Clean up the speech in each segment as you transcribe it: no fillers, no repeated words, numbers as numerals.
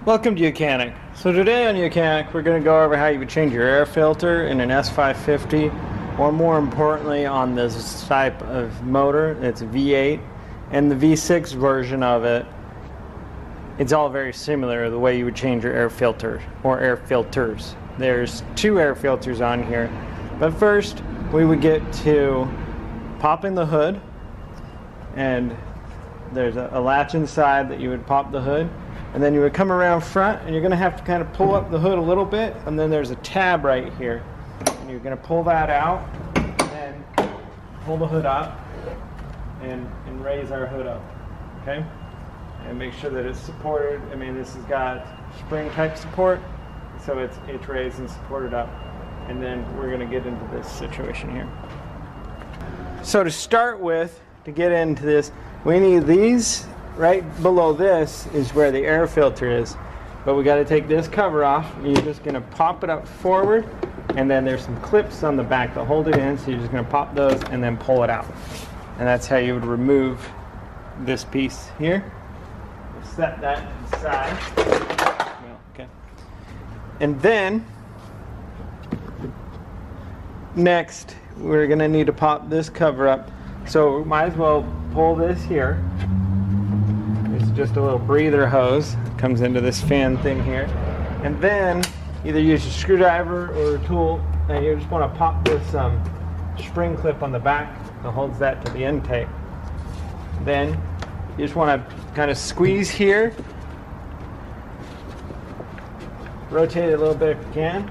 Welcome to YOUCANIC. So today on YOUCANIC we're going to go over how you would change your air filter in an S550, or more importantly on this type of motor. It's V8 and the V6 version of it. It's all very similar the way you would change your air filter or air filters. There's two air filters on here, but first we would get to popping the hood, and there's a latch inside that you would pop the hood, and then you would come around front and you're going to have to kind of pull up the hood a little bit, and then there's a tab right here and you're going to pull that out and pull the hood up and raise our hood up, okay, and make sure that it's supported. I mean, this has got spring type support, so it's raised and supported up, and then we're going to get into this situation here. So to start with, to get into this, we need these. Right below this is where the air filter is, but we got to take this cover off. You're just going to pop it up forward, and then there's some clips on the back that hold it in, so you're just going to pop those and then pull it out, and that's how you would remove this piece here. We'll set that aside. Okay. And then next we're going to need to pop this cover up, so we might as well pull this here. Just a little breather hose that comes into this fan thing here, and then either use a screwdriver or a tool, and you just want to pop this spring clip on the back that holds that to the intake. Then you just want to kind of squeeze here, rotate it a little bit if you can.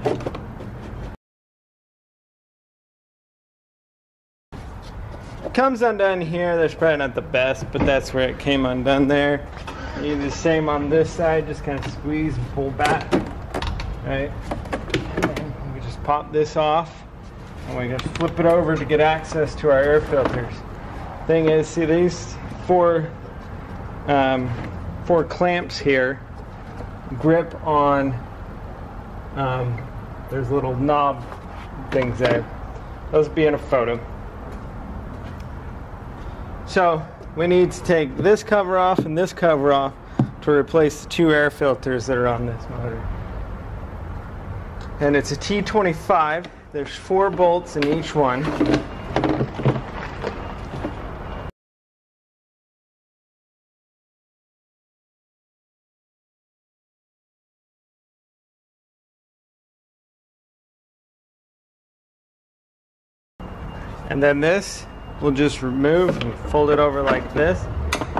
It comes undone here. That's probably not the best, but that's where it came undone there. You do the same on this side, just kind of squeeze and pull back, right? And we just pop this off, and we just flip it over to get access to our air filters. Thing is, see these four clamps here grip on, there's little knob things there. Those will be in a photo. So we need to take this cover off and this cover off to replace the two air filters that are on this motor. And it's a T25. There's 4 bolts in each one. And then this we'll just remove and fold it over like this.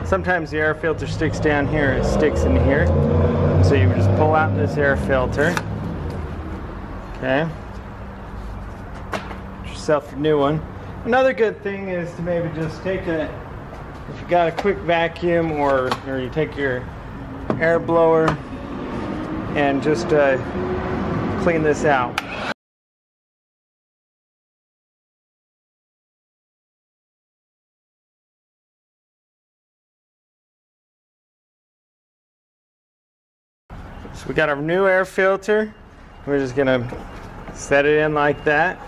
Sometimes the air filter sticks down here, it sticks in here. So you just pull out this air filter. Okay. Get yourself a new one. Another good thing is to maybe just take if you got a quick vacuum, or you take your air blower and just clean this out. So we got our new air filter. We're just gonna set it in like that.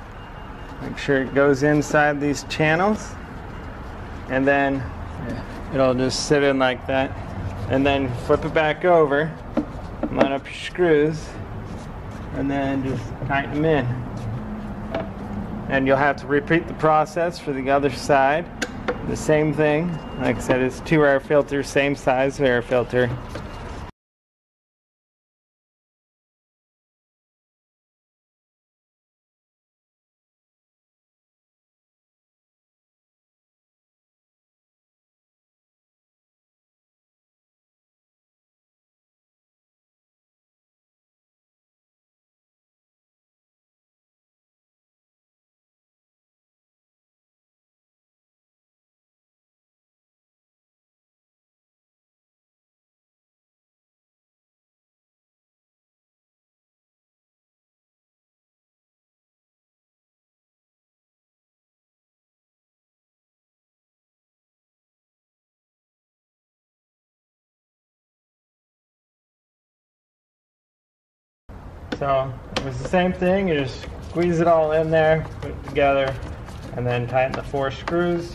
Make sure it goes inside these channels, and then it'll just sit in like that. And then flip it back over, line up your screws, and then just tighten them in. And you'll have to repeat the process for the other side. The same thing. Like I said, it's 2 air filters, same size air filter. So it was the same thing. You just squeeze it all in there, put it together, and then tighten the 4 screws.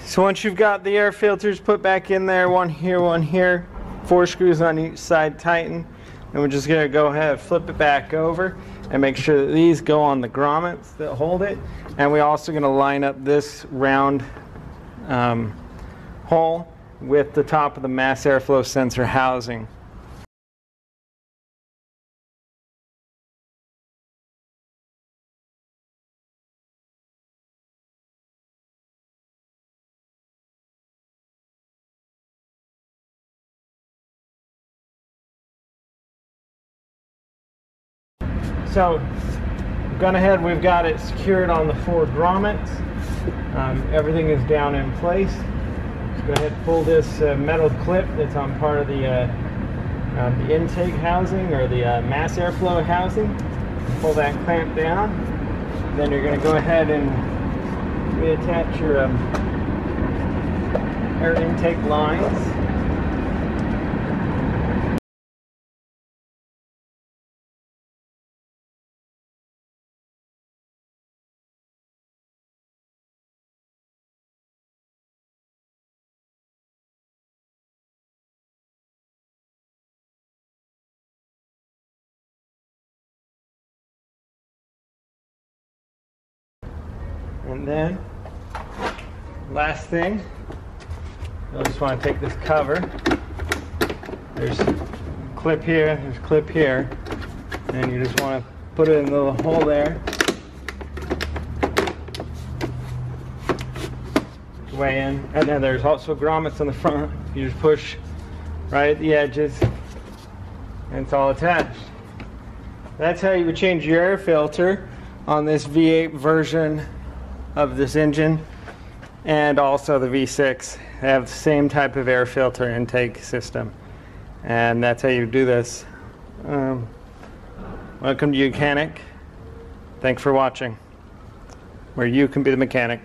So once you've got the air filters put back in there, one here, 4 screws on each side tighten, and we're just going to go ahead, flip it back over, and make sure that these go on the grommets that hold it. And we're also going to line up this round hole with the top of the mass airflow sensor housing. So we've gone ahead, we've got it secured on the 4 grommets. Everything is down in place. Let's go ahead and pull this metal clip that's on part of the intake housing, or the mass airflow housing. Pull that clamp down. Then you're going to go ahead and reattach your air intake lines. And then, last thing, you'll just want to take this cover. There's a clip here, there's a clip here, and you just want to put it in the little hole there. Way in, and then there's also grommets on the front. You just push right at the edges, and it's all attached. That's how you would change your air filter on this V8 version of this engine, and also the V6. They have the same type of air filter intake system, and that's how you do this. Welcome to YOUCANIC. Thanks for watching, where you can be the mechanic.